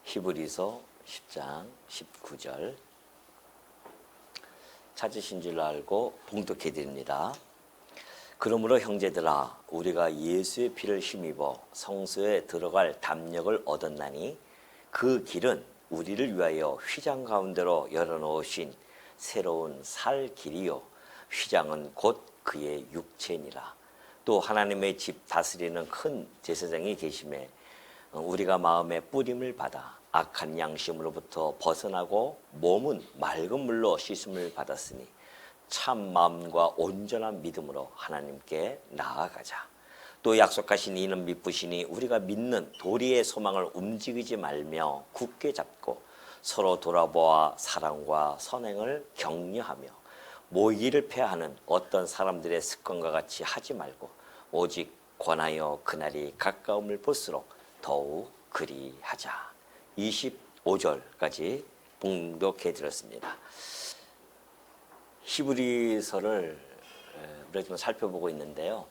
히브리서 10장 19절 찾으신 줄 알고 봉독해 드립니다. 그러므로 형제들아 우리가 예수의 피를 힘입어 성소에 들어갈 담력을 얻었나니 그 길은 우리를 위하여 휘장 가운데로 열어놓으신 새로운 살 길이요 휘장은 곧 그의 육체니라. 또 하나님의 집 다스리는 큰 제사장이 계심에 우리가 마음의 뿌림을 받아 악한 양심으로부터 벗어나고 몸은 맑은 물로 씻음을 받았으니 참 마음과 온전한 믿음으로 하나님께 나아가자. 또 약속하신 이는 미쁘시니 우리가 믿는 도리의 소망을 움직이지 말며 굳게 잡고 서로 돌아보아 사랑과 선행을 격려하며 모이기를 폐하는 어떤 사람들의 습관과 같이 하지 말고 오직 권하여 그날이 가까움을 볼수록 더욱 그리하자. 25절까지 봉독해 드렸습니다. 히브리서를 우리가 좀 살펴보고 있는데요.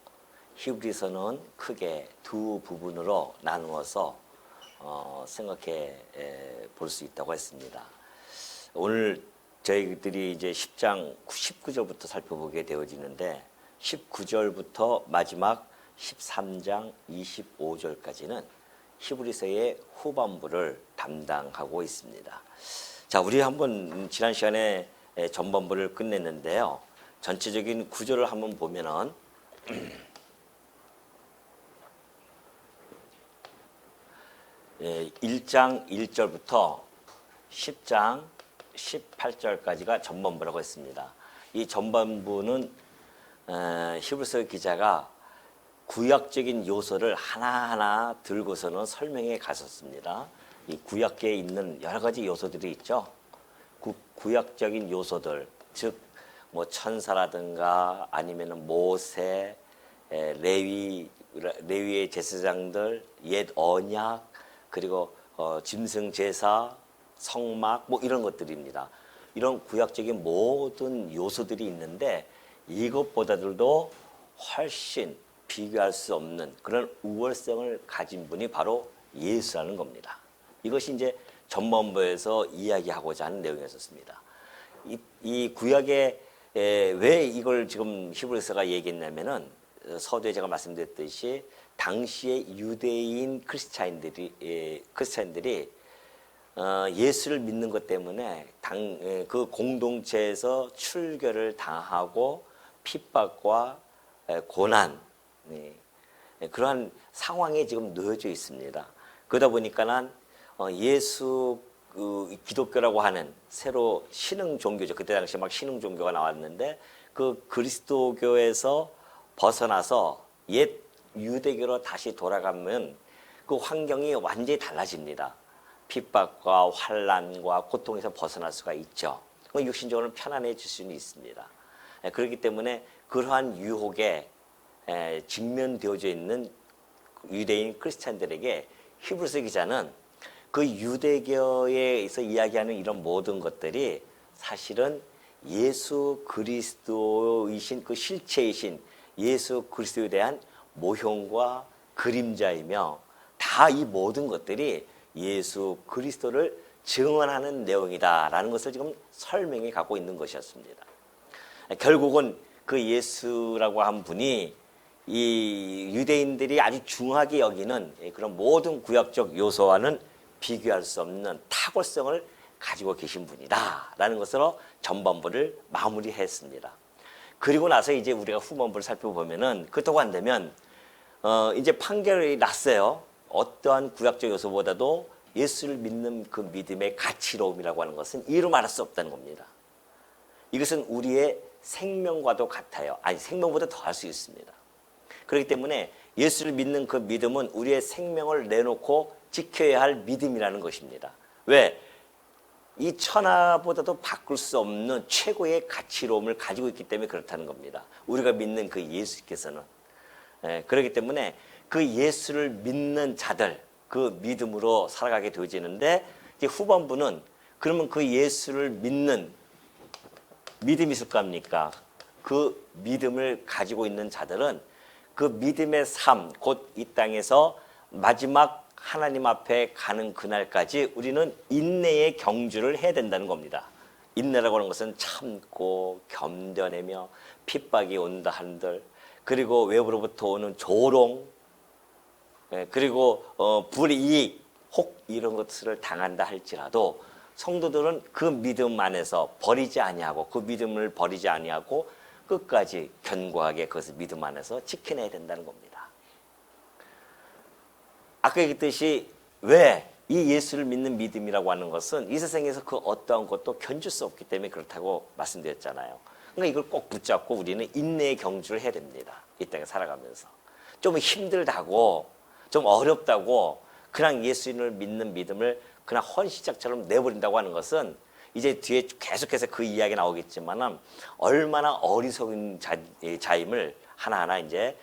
히브리서는 크게 두 부분으로 나누어서 생각해 볼 수 있다고 했습니다. 오늘 저희들이 이제 10장 19절부터 살펴보게 되어지는데 19절부터 마지막 13장 25절까지는 히브리서의 후반부를 담당하고 있습니다. 자, 우리 한번 지난 시간에 전반부를 끝냈는데요. 전체적인 구조를 한번 보면은 1장 1절부터 10장 18절까지가 전반부라고 했습니다. 이 전반부는 히브리서 기자가 구약적인 요소를 하나하나 들고서는 설명해 갔었습니다. 이 구약계에 있는 여러 가지 요소들이 있죠. 구약적인 요소들, 즉 뭐 천사라든가 아니면은 모세, 레위의 제사장들, 옛 언약, 그리고 짐승 제사, 성막 뭐 이런 것들입니다. 이런 구약적인 모든 요소들이 있는데 이것보다도 훨씬 비교할 수 없는 그런 우월성을 가진 분이 바로 예수라는 겁니다. 이것이 이제 전반부에서 이야기하고자 하는 내용이었습니다. 이 구약에 왜 이걸 지금 히브리서가 얘기했냐면은 서두에 제가 말씀드렸듯이 당시의 유대인 크리스찬들이 예수를 믿는 것 때문에 그 공동체에서 출교를 당하고 핍박과 고난 그러한 상황에 지금 놓여져 있습니다. 그러다 보니까는 예수 기독교라고 하는 새로 신흥 종교죠. 그때 당시 막 신흥 종교가 나왔는데 그 그리스도교에서 벗어나서 옛 유대교로 다시 돌아가면 그 환경이 완전히 달라집니다. 핍박과 환난과 고통에서 벗어날 수가 있죠. 육신적으로는 편안해질 수는 있습니다. 그렇기 때문에 그러한 유혹에 직면되어져 있는 유대인 크리스찬들에게 히브리서 기자는 그 유대교에서 이야기하는 이런 모든 것들이 사실은 예수 그리스도이신 그 실체이신 예수 그리스도에 대한 모형과 그림자이며 다 이 모든 것들이 예수 그리스도를 증언하는 내용이다라는 것을 지금 설명해 갖고 있는 것이었습니다. 결국은 그 예수라고 한 분이 이 유대인들이 아주 중하게 여기는 그런 모든 구약적 요소와는 비교할 수 없는 탁월성을 가지고 계신 분이다라는 것으로 전반부를 마무리했습니다. 그리고 나서 이제 우리가 후반부를 살펴보면은 그렇다고 한다면 이제 판결이 났어요. 어떠한 구약적 요소보다도 예수를 믿는 그 믿음의 가치로움이라고 하는 것은 이루 말할 수 없다는 겁니다. 이것은 우리의 생명과도 같아요. 아니 생명보다 더 할 수 있습니다. 그렇기 때문에 예수를 믿는 그 믿음은 우리의 생명을 내놓고 지켜야 할 믿음이라는 것입니다. 왜? 이 천하보다도 바꿀 수 없는 최고의 가치로움을 가지고 있기 때문에 그렇다는 겁니다. 우리가 믿는 그 예수께서는. 그렇기 때문에 그 예수를 믿는 자들, 그 믿음으로 살아가게 되어지는데 이제 후반부는 그러면 그 예수를 믿는 믿음이 있을 거 아닙니까? 그 믿음을 가지고 있는 자들은 그 믿음의 삶, 곧 이 땅에서 마지막 하나님 앞에 가는 그날까지 우리는 인내의 경주를 해야 된다는 겁니다. 인내라고 하는 것은 참고 견뎌내며 핍박이 온다 한들, 그리고 외부로부터 오는 조롱, 그리고 불이익, 혹 이런 것을 당한다 할지라도 성도들은 그 믿음 안에서 버리지 아니하고, 그 믿음을 버리지 아니하고 끝까지 견고하게 그것을 믿음 안에서 지켜내야 된다는 겁니다. 아까 얘기했듯이 왜 이 예수를 믿는 믿음이라고 하는 것은 이 세상에서 그 어떠한 것도 견줄 수 없기 때문에 그렇다고 말씀드렸잖아요. 그러니까 이걸 꼭 붙잡고 우리는 인내의 경주를 해야 됩니다. 이 땅에 살아가면서. 좀 힘들다고, 좀 어렵다고 그냥 예수님을 믿는 믿음을 그냥 헌시작처럼 내버린다고 하는 것은 이제 뒤에 계속해서 그 이야기 나오겠지만 얼마나 어리석은 자임을 하나하나 이제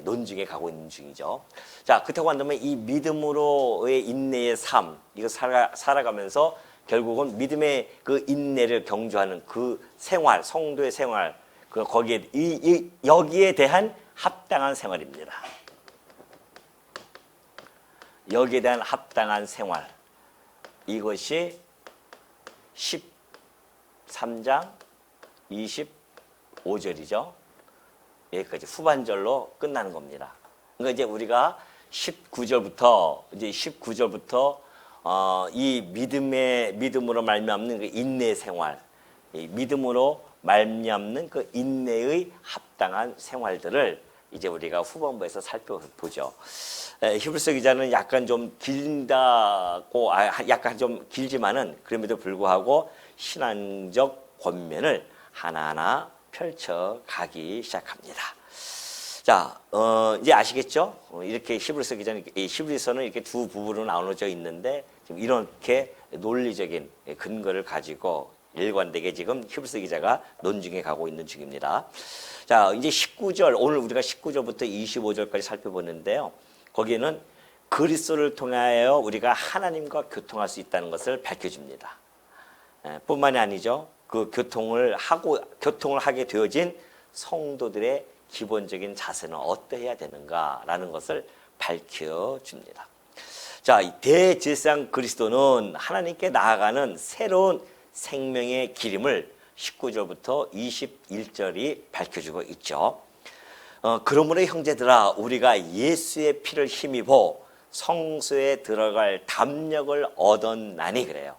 논증해 가고 있는 중이죠. 자, 그렇다고 한다면 이 믿음으로의 인내의 삶, 이거 살아가면서 결국은 믿음의 그 인내를 경주하는 그 생활, 성도의 생활, 거기에 여기에 대한 합당한 생활입니다. 여기에 대한 합당한 생활, 이것이 13장 25절이죠. 여기까지 후반절로 끝나는 겁니다. 그러니까 이제 우리가 19절부터 이 믿음으로 말미암는 그 인내 생활, 이 믿음으로 말미암는 그 인내의 합당한 생활들을 이제 우리가 후반부에서 살펴보죠. 히브리서 기자는 약간 좀 길다고, 약간 좀 길지만은 그럼에도 불구하고 신앙적 권면을 하나하나 펼쳐가기 시작합니다. 자, 이제 아시겠죠? 이렇게 히브리서 기자는, 히브리서는 이렇게 두 부분으로 나눠져 있는데 지금 이렇게 논리적인 근거를 가지고 일관되게 지금 히브리서 기자가 논증해 가고 있는 중입니다. 자, 이제 19절, 오늘 우리가 19절부터 25절까지 살펴보는데요. 거기에는 그리스도를 통하여 우리가 하나님과 교통할 수 있다는 것을 밝혀줍니다. 뿐만이 아니죠. 그 교통을 하게 되어진 성도들의 기본적인 자세는 어떠해야 되는가라는 것을 밝혀줍니다. 자, 대제사장 그리스도는 하나님께 나아가는 새로운 생명의 기림을 19절부터 21절이 밝혀주고 있죠. 그러므로 형제들아, 우리가 예수의 피를 힘입어 성소에 들어갈 담력을 얻었나니, 그래요.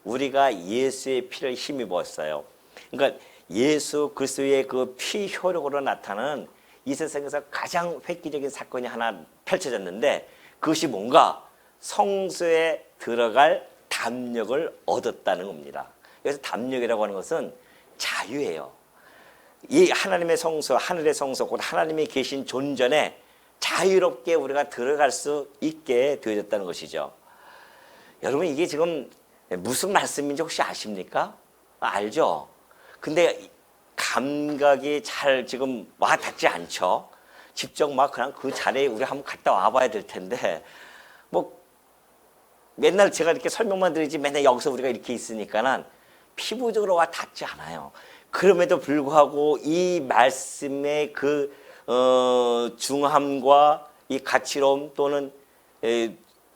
우리가 예수의 피를 힘입었어요. 그러니까 예수 그리스도의 그 피 효력으로 나타나는 이 세상에서 가장 획기적인 사건이 하나 펼쳐졌는데, 그것이 뭔가 성소에 들어갈 담력을 얻었다는 겁니다. 그래서 담력이라고 하는 것은 자유예요. 이 하나님의 성소, 하늘의 성소, 곧 하나님이 계신 존전에 자유롭게 우리가 들어갈 수 있게 되어졌다는 것이죠. 여러분, 이게 지금 무슨 말씀인지 혹시 아십니까? 알죠? 근데 감각이 잘 지금 와 닿지 않죠? 직접 막 그냥 그 자리에 우리 한번 갔다 와봐야 될 텐데, 뭐 맨날 제가 이렇게 설명만 드리지 맨날 여기서 우리가 이렇게 있으니까는 피부적으로 와 닿지 않아요. 그럼에도 불구하고 이 말씀의 그 중함과 이 가치로움 또는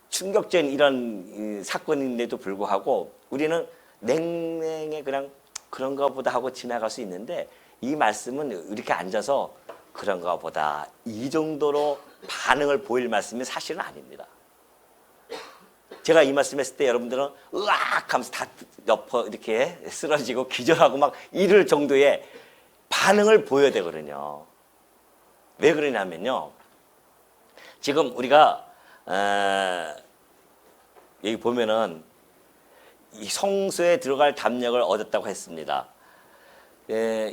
충격적인 이런 사건인데도 불구하고 우리는 냉랭해 그냥 그런가 보다 하고 지나갈 수 있는데, 이 말씀은 이렇게 앉아서 그런가 보다 이 정도로 반응을 보일 말씀이 사실은 아닙니다. 제가 이 말씀 했을 때 여러분들은 으악 하면서 다 엎어 이렇게 쓰러지고 기절하고 막 이럴 정도의 반응을 보여야 되거든요. 왜 그러냐면요, 지금 우리가 여기 보면은 이 성소에 들어갈 담력을 얻었다고 했습니다.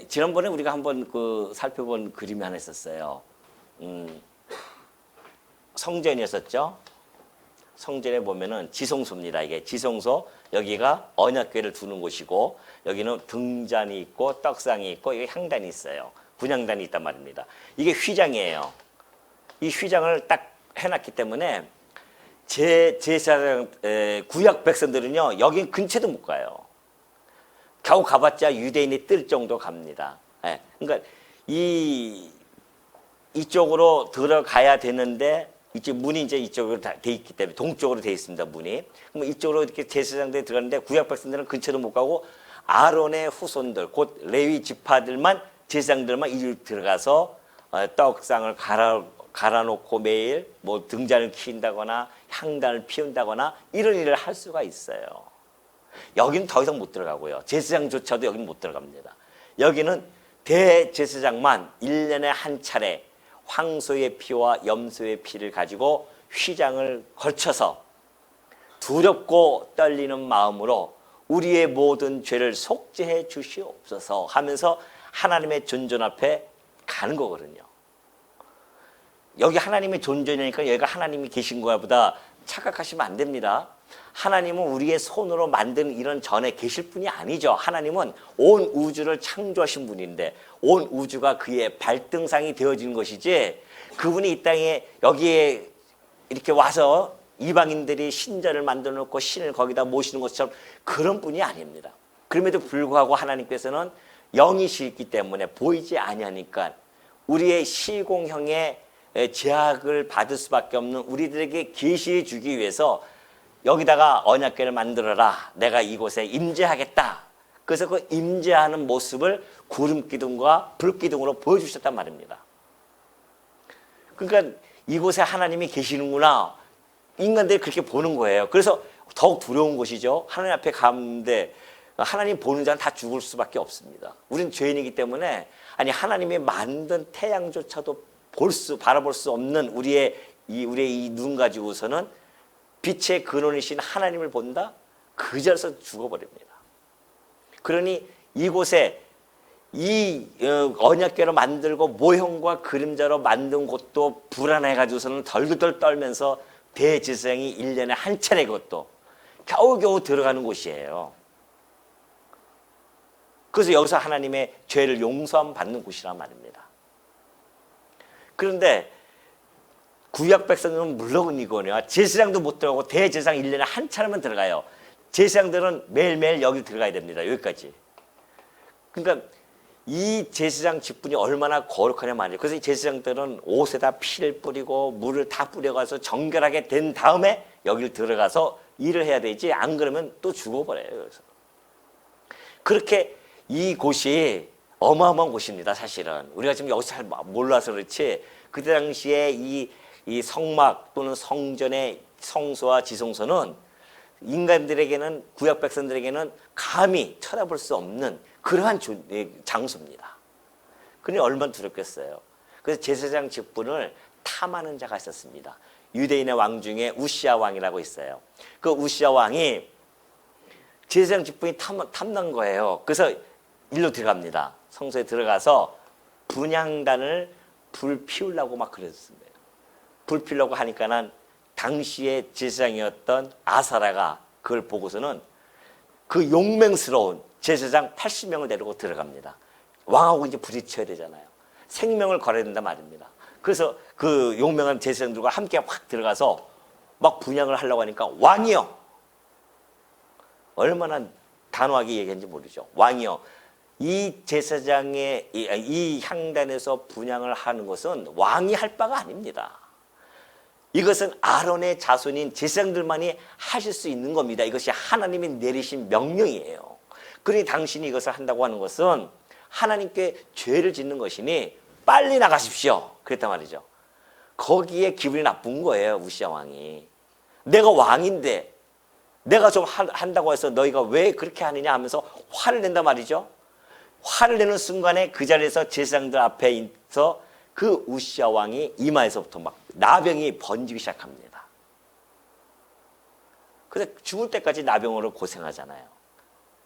지난번에 우리가 한번 그 살펴본 그림이 하나 있었어요. 성전이었었죠. 성전에 보면은 지성소입니다. 이게 지성소, 여기가 언약궤를 두는 곳이고, 여기는 등잔이 있고 떡상이 있고 여기 향단이 있어요. 분향단이 있단 말입니다. 이게 휘장이에요. 이 휘장을 딱 해놨기 때문에 제사장 구약 백성들은요 여기 근처도 못 가요. 겨우 가봤자 유대인이 뜰 정도 갑니다. 그러니까 이쪽으로 들어가야 되는데 이제 문이 이제 이쪽으로 돼 있기 때문에 동쪽으로 돼 있습니다. 문이. 그럼 이쪽으로 이렇게 제사장들이 들어갔는데 구약 백성들은 근처로 못 가고 아론의 후손들, 곧 레위 지파들만 제사장들만 이리로 들어가서 떡상을 갈아놓고 매일 뭐 등잔을 키운다거나 향단을 피운다거나 이런 일을 할 수가 있어요. 여기는 더 이상 못 들어가고요. 제사장조차도 여기는 못 들어갑니다. 여기는 대제사장만 1년에 한 차례 황소의 피와 염소의 피를 가지고 휘장을 걸쳐서 두렵고 떨리는 마음으로 우리의 모든 죄를 속죄해 주시옵소서 하면서 하나님의 존전 앞에 가는 거거든요. 여기 하나님의 존전이니까 여기가 하나님이 계신 거야 보다 착각하시면 안 됩니다. 하나님은 우리의 손으로 만든 이런 전에 계실 분이 아니죠. 하나님은 온 우주를 창조하신 분인데 온 우주가 그의 발등상이 되어진 것이지, 그분이 이 땅에 여기에 이렇게 와서 이방인들이 신전을 만들어 놓고 신을 거기다 모시는 것처럼 그런 분이 아닙니다. 그럼에도 불구하고 하나님께서는 영이시기 때문에 보이지 아니하니까 우리의 시공형의 제약을 받을 수밖에 없는 우리들에게 계시해 주기 위해서 여기다가 언약궤를 만들어라. 내가 이곳에 임재하겠다. 그래서 그 임재하는 모습을 구름기둥과 불기둥으로 보여주셨단 말입니다. 그러니까 이곳에 하나님이 계시는구나. 인간들이 그렇게 보는 거예요. 그래서 더욱 두려운 것이죠. 하나님 앞에 가는데 하나님 보는 자는 다 죽을 수밖에 없습니다. 우리는 죄인이기 때문에 하나님이 만든 태양조차도 바라볼 수 없는 우리의 이 눈 가지고서는 빛의 근원이신 하나님을 본다? 그 자리에서 죽어버립니다. 그러니 이곳에 이 언약궤로 만들고 모형과 그림자로 만든 곳도 불안해가지고서는 덜덜 떨면서 대제사장이 1년에 한 차례 그것도 겨우겨우 들어가는 곳이에요. 그래서 여기서 하나님의 죄를 용서함 받는 곳이란 말입니다. 그런데 구약 백성들은 물론 이거냐, 제사장도 못 들어가고 대제사장 1년에 한 차례만 들어가요. 제사장들은 매일매일 여기 들어가야 됩니다. 여기까지. 그러니까 이 제사장 직분이 얼마나 거룩하냐 말이에요. 그래서 이 제사장들은 옷에다 피를 뿌리고 물을 다 뿌려가서 정결하게 된 다음에 여기를 들어가서 일을 해야 되지, 안 그러면 또 죽어버려요. 그래서 그렇게 이 곳이 어마어마한 곳입니다. 사실은 우리가 지금 여기서 잘 몰라서 그렇지, 그때 당시에 이 성막 또는 성전의 성소와 지성소는 인간들에게는, 구약 백성들에게는 감히 쳐다볼 수 없는 그러한 장소입니다. 그러니 얼마나 두렵겠어요. 그래서 제사장 직분을 탐하는 자가 있었습니다. 유대인의 왕 중에 우시아 왕이라고 있어요. 그 우시아 왕이 제사장 직분이 탐난 거예요. 그래서 일로 들어갑니다. 성소에 들어가서 분향단을 불 피우려고 막 그랬습니다. 불 피우려고 하니까는 당시의 제사장이었던 아사라가 그걸 보고서는 그 용맹스러운 제사장 80명을 데리고 들어갑니다. 왕하고 이제 부딪혀야 되잖아요. 생명을 걸어야 된단 말입니다. 그래서 그 용맹한 제사장들과 함께 확 들어가서 막 분향을 하려고 하니까, 왕이요, 얼마나 단호하게 얘기했는지 모르죠. 왕이요, 이 제사장의 이 향단에서 분향을 하는 것은 왕이 할 바가 아닙니다. 이것은 아론의 자손인 제사장들만이 하실 수 있는 겁니다. 이것이 하나님이 내리신 명령이에요. 그러니 당신이 이것을 한다고 하는 것은 하나님께 죄를 짓는 것이니 빨리 나가십시오. 그랬단 말이죠. 거기에 기분이 나쁜 거예요. 우시아 왕이. 내가 왕인데 내가 좀 한다고 해서 너희가 왜 그렇게 하느냐 하면서 화를 낸단 말이죠. 화를 내는 순간에 그 자리에서 제사장들 앞에 있어 그 우시아 왕이 이마에서부터 막 나병이 번지기 시작합니다. 그래서 죽을 때까지 나병으로 고생하잖아요.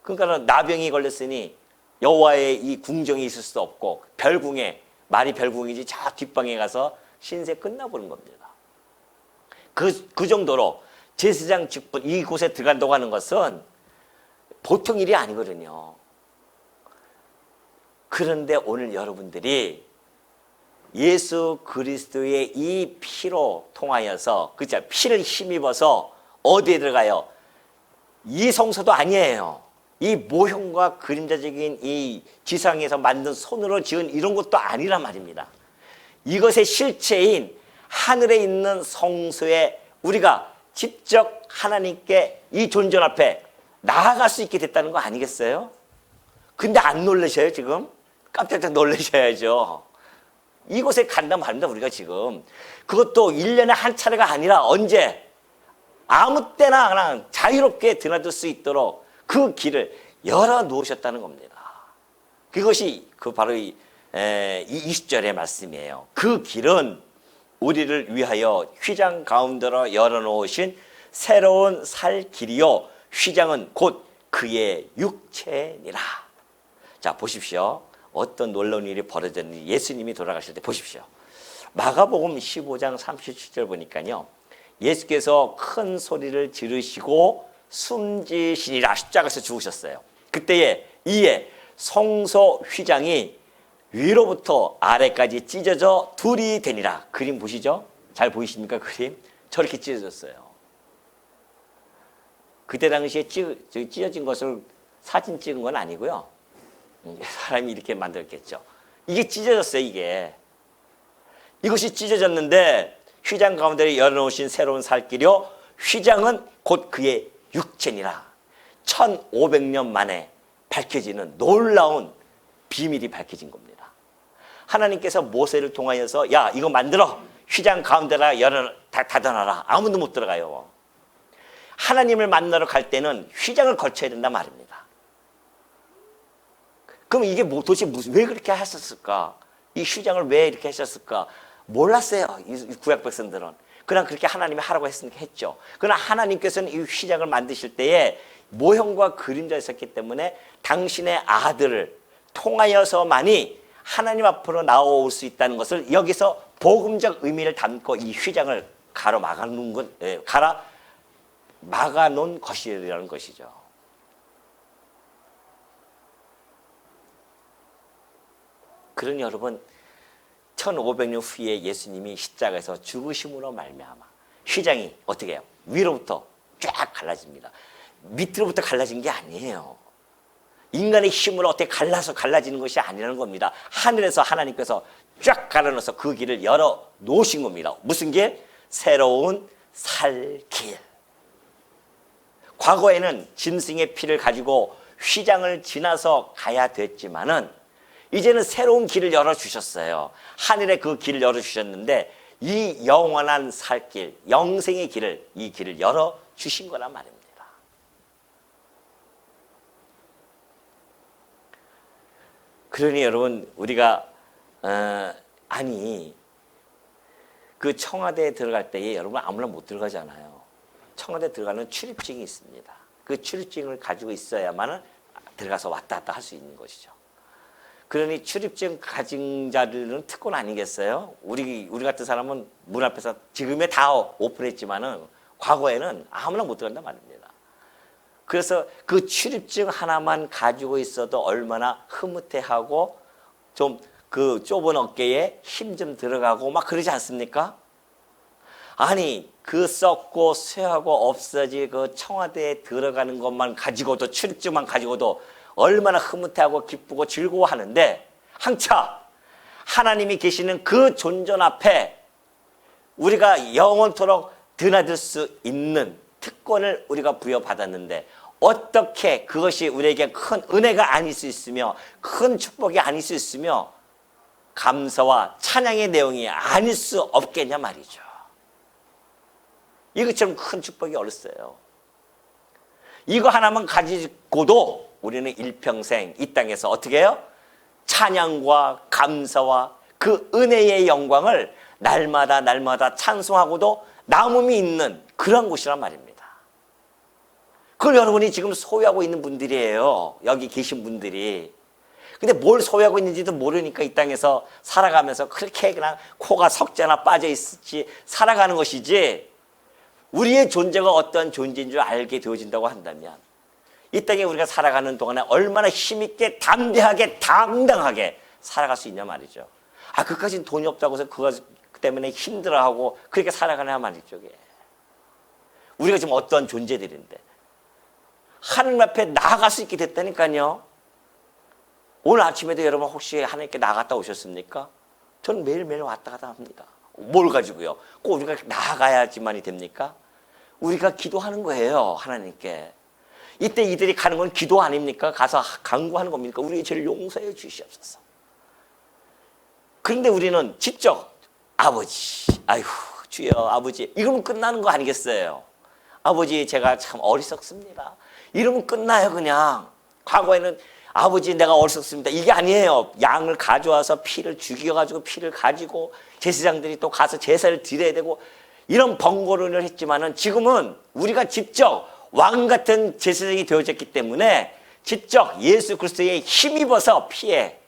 그러니까 나병이 걸렸으니 여호와의 이 궁정이 있을 수 없고 별궁에, 말이 별궁이지 저 뒷방에 가서 신세 끝나버린 겁니다. 그 정도로 제사장 직분, 이곳에 들어간다고 하는 것은 보통 일이 아니거든요. 그런데 오늘 여러분들이 예수 그리스도의 이 피로 통하여서, 그죠? 피를 힘입어서 어디에 들어가요? 이 성소도 아니에요. 이 모형과 그림자적인 이 지상에서 만든 손으로 지은 이런 것도 아니란 말입니다. 이것의 실체인 하늘에 있는 성소에 우리가 직접 하나님께 이 존전 앞에 나아갈 수 있게 됐다는 거 아니겠어요? 근데 안 놀라셔요 지금? 깜짝깜짝 놀라셔야죠. 이곳에 간단 말입니다 우리가 지금. 그것도 1년에 한 차례가 아니라 언제? 아무 때나 그냥 자유롭게 드나들 수 있도록 그 길을 열어놓으셨다는 겁니다. 그것이 바로 이 20절의 말씀이에요. 그 길은 우리를 위하여 휘장 가운데로 열어놓으신 새로운 살 길이요 휘장은 곧 그의 육체니라. 자 보십시오. 어떤 놀라운 일이 벌어졌는지 예수님이 돌아가실 때 보십시오. 마가복음 15장 37절 보니까요. 예수께서 큰 소리를 지르시고 숨지시니라. 십자가에서 죽으셨어요. 그때에 이에 성소 휘장이 위로부터 아래까지 찢어져 둘이 되니라. 그림 보시죠? 잘 보이십니까? 그림? 저렇게 찢어졌어요. 그때 당시에 찢어진 것을 사진 찍은 건 아니고요. 사람이 이렇게 만들었겠죠. 이게 찢어졌어요. 이것이 찢어졌는데 휘장 가운데 열어놓으신 새로운 살길이요 휘장은 곧 그의 육체니라. 1500년 만에 밝혀지는 놀라운 비밀이 밝혀진 겁니다. 하나님께서 모세를 통하여서 야 이거 만들어 휘장 가운데라 닫아놔라. 아무도 못 들어가요. 하나님을 만나러 갈 때는 휘장을 거쳐야 된단 말입니다. 그럼 이게 도대체 왜 그렇게 하셨을까? 이 휘장을 왜 이렇게 하셨을까? 몰랐어요. 이 구약 백성들은. 그냥 그렇게 하나님이 하라고 했으니까 했죠. 그러나 하나님께서는 이 휘장을 만드실 때에 모형과 그림자 있었기 때문에 당신의 아들을 통하여서만이 하나님 앞으로 나올 수 있다는 것을 여기서 복음적 의미를 담고 이 휘장을 막아놓은 것이라는 것이죠. 그러니 여러분 1500년 후에 예수님이 십자가에서 죽으심으로 말미암아 휘장이 어떻게 해요? 위로부터 쫙 갈라집니다. 밑으로부터 갈라진 게 아니에요. 인간의 힘으로 어떻게 갈라지는 것이 아니라는 겁니다. 하늘에서 하나님께서 쫙 갈아넣어서 그 길을 열어 놓으신 겁니다. 무슨 길? 새로운 살길. 과거에는 짐승의 피를 가지고 휘장을 지나서 가야 됐지만은 이제는 새로운 길을 열어주셨어요. 하늘에 그 길을 열어주셨는데 이 영원한 살길, 영생의 길을 이 길을 열어주신 거란 말입니다. 그러니 여러분 우리가 그 청와대에 들어갈 때에 여러분 아무나 못 들어가잖아요. 청와대에 들어가는 출입증이 있습니다. 그 출입증을 가지고 있어야만 들어가서 왔다 갔다 할 수 있는 것이죠. 그러니 출입증 가진 자들은 특권 아니겠어요? 우리 같은 사람은 문 앞에서 지금에 다 오픈했지만은 과거에는 아무나 못 들어간단 말입니다. 그래서 그 출입증 하나만 가지고 있어도 얼마나 흐뭇해하고 좀 그 좁은 어깨에 힘 좀 들어가고 막 그러지 않습니까? 아니 그 썩고 쇠하고 없어질 그 청와대에 들어가는 것만 가지고도 출입증만 가지고도 얼마나 흐뭇해하고 기쁘고 즐거워하는데 한차 하나님이 계시는 그 존전 앞에 우리가 영원토록 드나들 수 있는 특권을 우리가 부여받았는데 어떻게 그것이 우리에게 큰 은혜가 아닐 수 있으며 큰 축복이 아닐 수 있으며 감사와 찬양의 내용이 아닐 수 없겠냐 말이죠. 이것처럼 큰 축복이 어딨어요. 이거 하나만 가지고도 우리는 일평생 이 땅에서 어떻게 해요? 찬양과 감사와 그 은혜의 영광을 날마다 찬송하고도 남음이 있는 그런 곳이란 말입니다. 그걸 여러분이 지금 소유하고 있는 분들이에요. 여기 계신 분들이. 근데 뭘 소유하고 있는지도 모르니까 이 땅에서 살아가면서 그렇게 그냥 코가 석자나 빠져 있지 살아가는 것이지 우리의 존재가 어떠한 존재인 줄 알게 되어진다고 한다면 이 땅에 우리가 살아가는 동안에 얼마나 힘있게 담대하게 당당하게 살아갈 수 있냐 말이죠. 그까지는 돈이 없다고 해서 그것 때문에 힘들어하고 그렇게 살아가냐 말이죠. 우리가 지금 어떠한 존재들인데 하나님 앞에 나아갈 수 있게 됐다니까요. 오늘 아침에도 여러분 혹시 하나님께 나갔다 오셨습니까? 저는 매일매일 왔다 갔다 합니다. 뭘 가지고요? 꼭 우리가 나아가야지만이 됩니까? 우리가 기도하는 거예요, 하나님께. 이때 이들이 가는 건 기도 아닙니까? 가서 간구하는 겁니까? 우리의 죄를 용서해 주시옵소서. 그런데 우리는 직접 아버지, 아이고 주여 아버지, 이러면 끝나는 거 아니겠어요? 아버지 제가 참 어리석습니다. 이러면 끝나요 그냥. 과거에는 아버지 내가 어리석습니다. 이게 아니에요. 양을 가져와서 피를 죽여가지고 피를 가지고 제사장들이 또 가서 제사를 드려야 되고 이런 번거로움을 했지만은 지금은 우리가 직접 왕 같은 제사장이 되어졌기 때문에 직접 예수 그리스도의 힘입어서 피에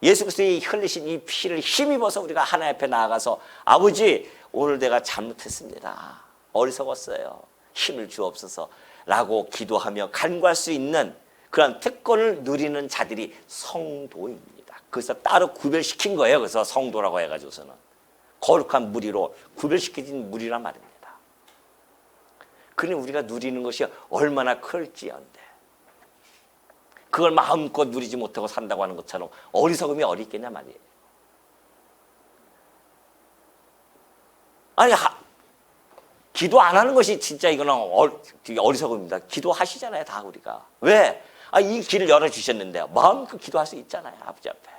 예수 그리스도의 흘리신 이 피를 힘입어서 우리가 하나님 앞에 나아가서 아버지 오늘 내가 잘못했습니다. 어리석었어요. 힘을 주옵소서 라고 기도하며 간구할 수 있는 그런 특권을 누리는 자들이 성도입니다. 그래서 따로 구별시킨 거예요. 그래서 성도라고 해가지고서는 거룩한 무리로 구별시켜진 무리란 말입니다. 그러니 우리가 누리는 것이 얼마나 클지언데 그걸 마음껏 누리지 못하고 산다고 하는 것처럼 어리석음이 어디 있겠냐 말이에요. 아니 기도 안 하는 것이 진짜 이거는 어리석음입니다. 기도하시잖아요 다 우리가. 왜? 이 길을 열어주셨는데요. 마음껏 기도할 수 있잖아요 아버지 앞에.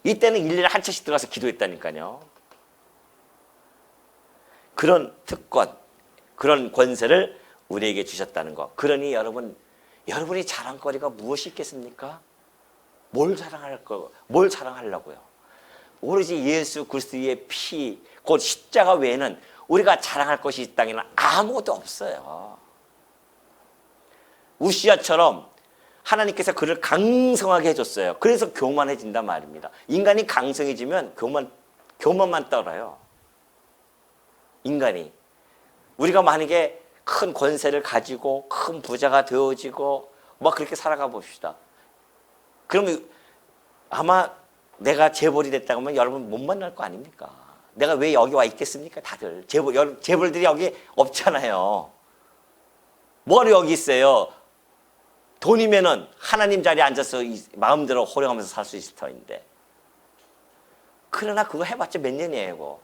이때는 일일이 한 차씩 들어가서 기도했다니까요. 그런 특권, 그런 권세를 우리에게 주셨다는 것. 그러니 여러분이 자랑거리가 무엇이 있겠습니까? 뭘 자랑하려고요? 오로지 예수 그리스도의 피, 곧 십자가 외에는 우리가 자랑할 것이 이 땅에는 아무것도 없어요. 우시아처럼 하나님께서 그를 강성하게 해줬어요. 그래서 교만해진단 말입니다. 인간이 강성해지면 교만만 떨어요. 인간이. 우리가 만약에 큰 권세를 가지고 큰 부자가 되어지고 막 그렇게 살아가 봅시다. 그러면 아마 내가 재벌이 됐다고 하면 여러분 못 만날 거 아닙니까? 내가 왜 여기 와 있겠습니까? 다들 재벌들이 여기 없잖아요. 뭐하러 여기 있어요? 돈이면은 하나님 자리에 앉아서 마음대로 호령하면서 살 수 있을 터인데. 그러나 그거 해봤자 몇 년이에요.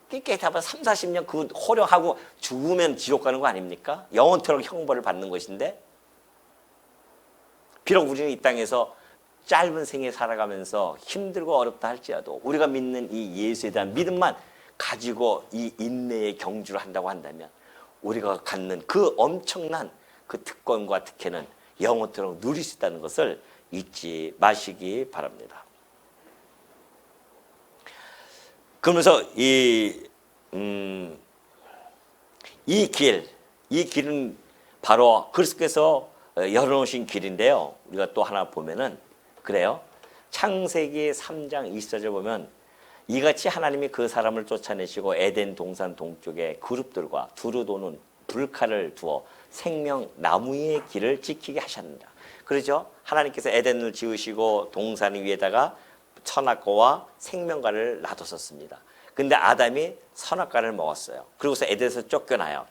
깨끗하면 3, 40년 그 호령하고 죽으면 지옥 가는 거 아닙니까? 영원토록 형벌을 받는 것인데. 비록 우리는 이 땅에서 짧은 생에 살아가면서 힘들고 어렵다 할지라도 우리가 믿는 이 예수에 대한 믿음만 가지고 이 인내의 경주를 한다고 한다면 우리가 갖는 그 엄청난 그 특권과 특혜는 영원토록 누릴 수 있다는 것을 잊지 마시기 바랍니다. 그러면서 이 길은 바로 그리스도께서 열어놓으신 길인데요. 우리가 또 하나 보면은 그래요. 창세기 3장 24절 보면 이같이 하나님이 그 사람을 쫓아내시고 에덴 동산 동쪽에 그룹들과 두루 도는 불칼을 두어 생명나무의 길을 지키게 하셨습니다. 그렇죠? 하나님께서 에덴을 지으시고 동산 위에다가 선악과와 생명과를 놔뒀었습니다. 근데 아담이 선악과를 먹었어요. 그리고서 에덴에서 쫓겨나요.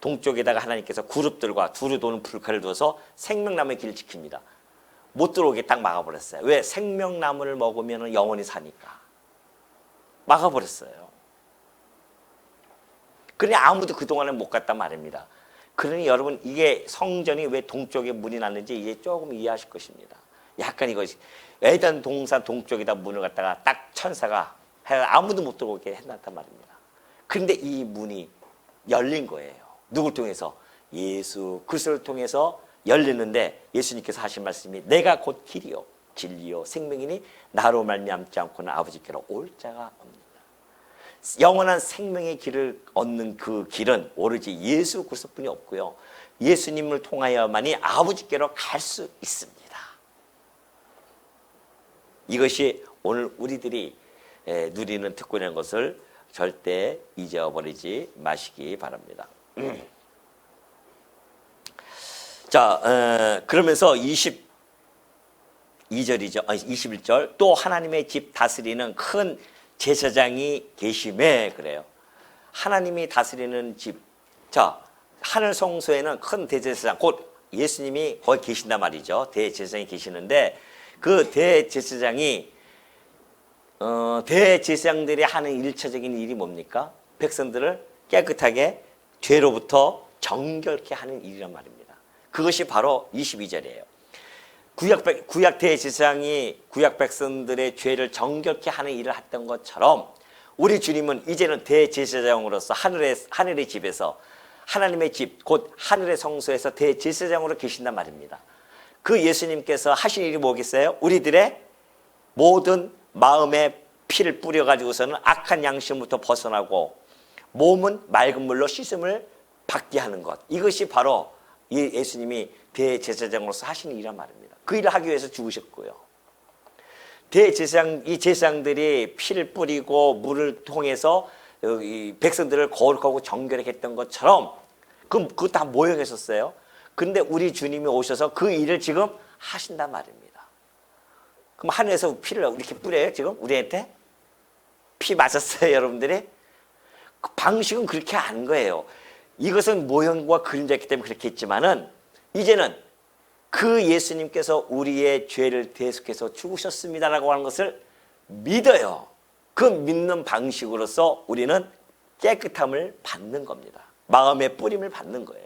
동쪽에다가 하나님께서 그룹들과 두루 도는 불칼을 두어서 생명나무의 길을 지킵니다. 못 들어오게 딱 막아버렸어요. 왜? 생명나무를 먹으면 영원히 사니까. 막아버렸어요. 그러니 아무도 그동안에 못 갔단 말입니다. 그러니 여러분 이게 성전이 왜 동쪽에 문이 났는지 이제 조금 이해하실 것입니다. 약간 이것이 에덴 동산 동쪽에다 문을 갖다가 딱 천사가 아무도 못 들어오게 해놨단 말입니다. 그런데 이 문이 열린 거예요. 누굴 통해서? 예수 그리스도를 통해서 열리는데 예수님께서 하신 말씀이 내가 곧 길이요 진리요 생명이니 나로 말미암지 않고는 아버지께로 올 자가 없느니라. 영원한 생명의 길을 얻는 그 길은 오로지 예수 그리스도뿐이 없고요. 예수님을 통하여만이 아버지께로 갈 수 있습니다. 이것이 오늘 우리들이 누리는 특권이라는 것을 절대 잊어버리지 마시기 바랍니다. 자, 그러면서 22절이죠. 21절. 또 하나님의 집 다스리는 큰 제사장이 계심에 그래요. 하나님이 다스리는 집. 자, 하늘 성소에는 큰 대제사장, 곧 예수님이 거기 계신단 말이죠. 대제사장이 계시는데 그 대제사장이 대제사장들이 하는 일차적인 일이 뭡니까? 백성들을 깨끗하게 죄로부터 정결케 하는 일이란 말입니다. 그것이 바로 22절이에요. 구약 대제사장이 구약 백성들의 죄를 정결케 하는 일을 했던 것처럼 우리 주님은 이제는 대제사장으로서 하늘의 집에서 하나님의 집, 곧 하늘의 성소에서 대제사장으로 계신단 말입니다. 그 예수님께서 하신 일이 뭐겠어요? 우리들의 모든 마음에 피를 뿌려가지고서는 악한 양심부터 벗어나고 몸은 맑은 물로 씻음을 받게 하는 것. 이것이 바로 예수님이 대제사장으로서 하신 일이란 말입니다. 그 일을 하기 위해서 죽으셨고요. 이 제사장들이 피를 뿌리고 물을 통해서 이 백성들을 거룩하고 정결하게 했던 것처럼 그거 다 모형했었어요. 그런데 우리 주님이 오셔서 그 일을 지금 하신단 말입니다. 그럼 하늘에서 피를 이렇게 뿌려요? 지금 우리한테? 피 맞았어요, 여러분들이? 그 방식은 그렇게 안 거예요. 이것은 모형과 그림자이기 때문에 그렇게 했지만은 이제는 그 예수님께서 우리의 죄를 대속해서 죽으셨습니다라고 하는 것을 믿어요. 그 믿는 방식으로서 우리는 깨끗함을 받는 겁니다. 마음의 뿌림을 받는 거예요.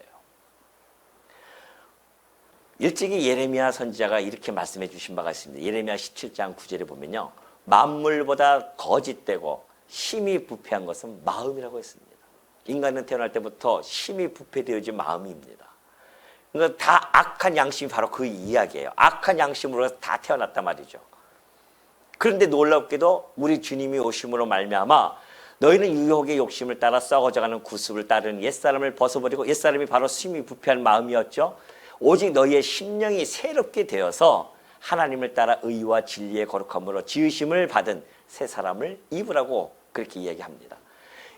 일찍이 예레미야 선지자가 이렇게 말씀해 주신 바가 있습니다. 예레미야 17장 9절에 보면요. 만물보다 거짓되고 심히 부패한 것은 마음이라고 했습니다. 인간은 태어날 때부터 심히 부패되어진 마음입니다. 그러니까 다 악한 양심이 바로 그 이야기예요. 악한 양심으로 다 태어났단 말이죠. 그런데 놀랍게도 우리 주님이 오심으로 말미암아 너희는 유혹의 욕심을 따라 썩어져가는 구습을 따르는 옛사람을 벗어버리고 옛사람이 바로 심히 부패한 마음이었죠. 오직 너희의 심령이 새롭게 되어서 하나님을 따라 의와 진리의 거룩함으로 지으심을 받은 새 사람을 입으라고 그렇게 이야기합니다.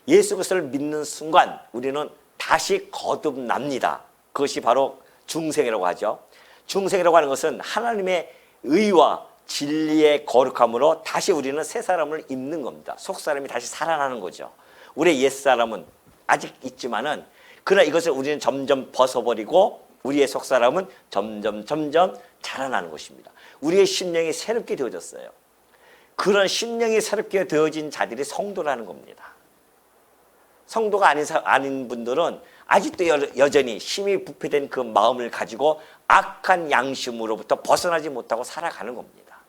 예수 그리스도를 믿는 순간 우리는 다시 거듭납니다. 그것이 바로 중생이라고 하죠. 중생이라고 하는 것은 하나님의 의와 진리의 거룩함으로 다시 우리는 새 사람을 입는 겁니다. 속사람이 다시 살아나는 거죠. 우리의 옛사람은 아직 있지만은 그러나 이것을 우리는 점점 벗어버리고 우리의 속사람은 점점 자라나는 것입니다. 우리의 심령이 새롭게 되어졌어요. 그런 심령이 새롭게 되어진 자들이 성도라는 겁니다. 성도가 아닌 분들은 아직도 여전히 심히 부패된 그 마음을 가지고 악한 양심으로부터 벗어나지 못하고 살아가는 겁니다.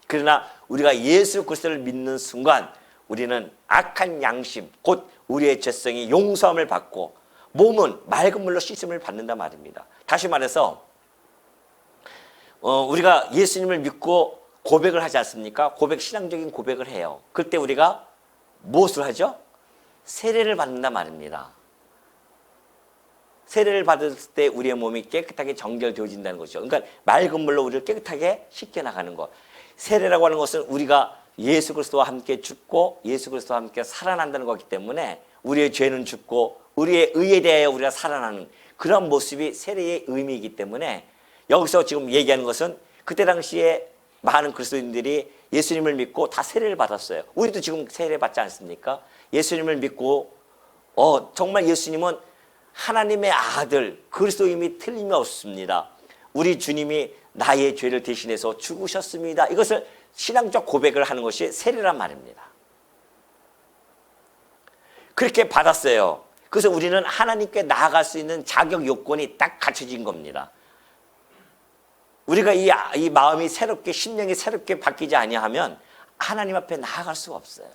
그러나 우리가 예수 그리스도를 믿는 순간 우리는 악한 양심, 곧 우리의 죄성이 용서함을 받고 몸은 맑은 물로 씻음을 받는단 말입니다. 다시 말해서 우리가 예수님을 믿고 고백을 하지 않습니까? 신앙적인 고백을 해요. 그때 우리가 무엇을 하죠? 세례를 받는단 말입니다. 세례를 받을 때 우리의 몸이 깨끗하게 정결되어진다는 거죠. 그러니까 맑은 물로 우리를 깨끗하게 씻겨나가는 것. 세례라고 하는 것은 우리가 예수 그리스도와 함께 죽고 예수 그리스도와 함께 살아난다는 거기 때문에 우리의 죄는 죽고 우리의 의에 대하여 우리가 살아나는 그런 모습이 세례의 의미이기 때문에 여기서 지금 얘기하는 것은 그때 당시에 많은 그리스도인들이 예수님을 믿고 다 세례를 받았어요. 우리도 지금 세례 받지 않습니까? 예수님을 믿고 정말 예수님은 하나님의 아들 그리스도임이 틀림이 없습니다. 우리 주님이 나의 죄를 대신해서 죽으셨습니다. 이것을 신앙적 고백을 하는 것이 세례란 말입니다. 그렇게 받았어요. 그래서 우리는 하나님께 나아갈 수 있는 자격 요건이 딱 갖춰진 겁니다. 우리가 이 마음이 새롭게 심령이 새롭게 바뀌지 아니하면 하나님 앞에 나아갈 수가 없어요.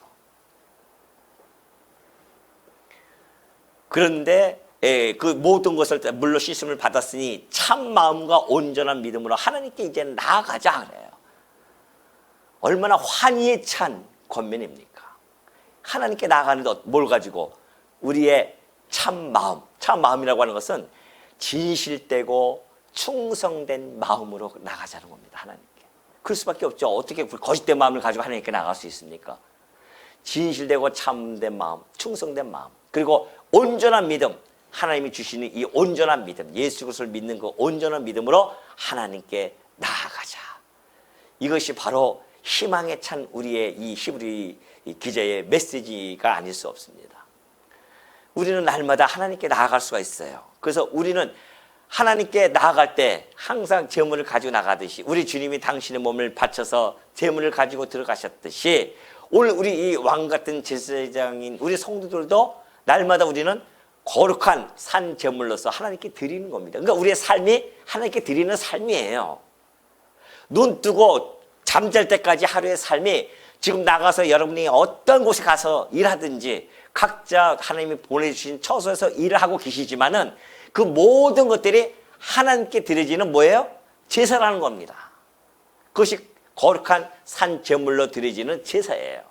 그런데 그 모든 것을 물로 씻음을 받았으니 참 마음과 온전한 믿음으로 하나님께 이제 나아가자 그래요. 얼마나 환희에 찬 권면입니까? 하나님께 나아가는데 뭘 가지고? 우리의 참 마음이라고 하는 것은 진실되고 충성된 마음으로 나가자는 겁니다. 하나님께. 그럴 수밖에 없죠. 어떻게 거짓된 마음을 가지고 하나님께 나갈 수 있습니까? 진실되고 참된 마음, 충성된 마음, 그리고 온전한 믿음, 하나님이 주시는 이 온전한 믿음, 예수 그리스도를 믿는 그 온전한 믿음으로 하나님께 나아가자. 이것이 바로 희망에 찬 우리의 이 히브리 기자의 메시지가 아닐 수 없습니다. 우리는 날마다 하나님께 나아갈 수가 있어요. 그래서 우리는 하나님께 나아갈 때 항상 제물을 가지고 나가듯이 우리 주님이 당신의 몸을 바쳐서 제물을 가지고 들어가셨듯이 오늘 우리 이 왕 같은 제사장인 우리 성도들도 날마다 우리는 거룩한 산 제물로서 하나님께 드리는 겁니다. 그러니까 우리의 삶이 하나님께 드리는 삶이에요. 눈 뜨고 잠잘 때까지 하루의 삶이 지금 나가서 여러분이 어떤 곳에 가서 일하든지 각자 하나님이 보내주신 처소에서 일을 하고 계시지만은 그 모든 것들이 하나님께 드려지는 뭐예요? 제사라는 겁니다. 그것이 거룩한 산 제물로 드려지는 제사예요.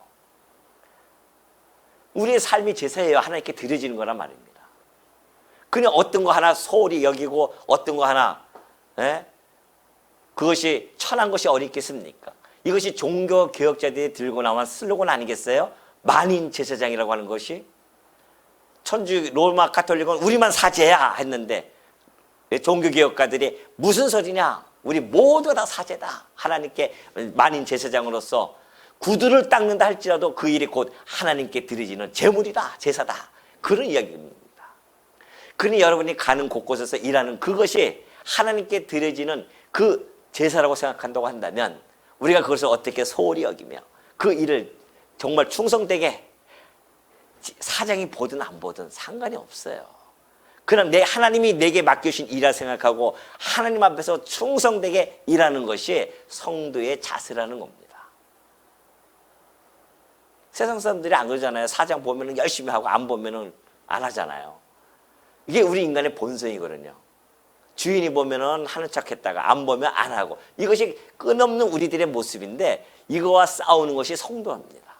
우리의 삶이 제사예요. 하나님께 드려지는 거란 말입니다. 그냥 어떤 거 하나 소홀히 여기고 어떤 거 하나 그것이 천한 것이 어디 있겠습니까? 이것이 종교개혁자들이 들고 나온 슬로건 아니겠어요? 만인 제사장이라고 하는 것이. 천주 로마 가톨릭은 우리만 사제야 했는데 종교개혁가들이 무슨 소리냐, 우리 모두 다 사제다, 하나님께 만인 제사장으로서 구두를 닦는다 할지라도 그 일이 곧 하나님께 드려지는 제물이다, 제사다, 그런 이야기입니다. 그러니 여러분이 가는 곳곳에서 일하는 그것이 하나님께 드려지는 그 제사라고 생각한다고 한다면 우리가 그것을 어떻게 소홀히 여기며 그 일을 정말 충성되게, 사장이 보든 안 보든 상관이 없어요. 그럼 하나님이 내게 맡겨주신 일이라 생각하고 하나님 앞에서 충성되게 일하는 것이 성도의 자세라는 겁니다. 세상 사람들이 안 그러잖아요. 사장 보면 열심히 하고 안 보면 안 하잖아요. 이게 우리 인간의 본성이거든요. 주인이 보면 하는 척 했다가 안 보면 안 하고, 이것이 끝없는 우리들의 모습인데 이거와 싸우는 것이 성도입니다.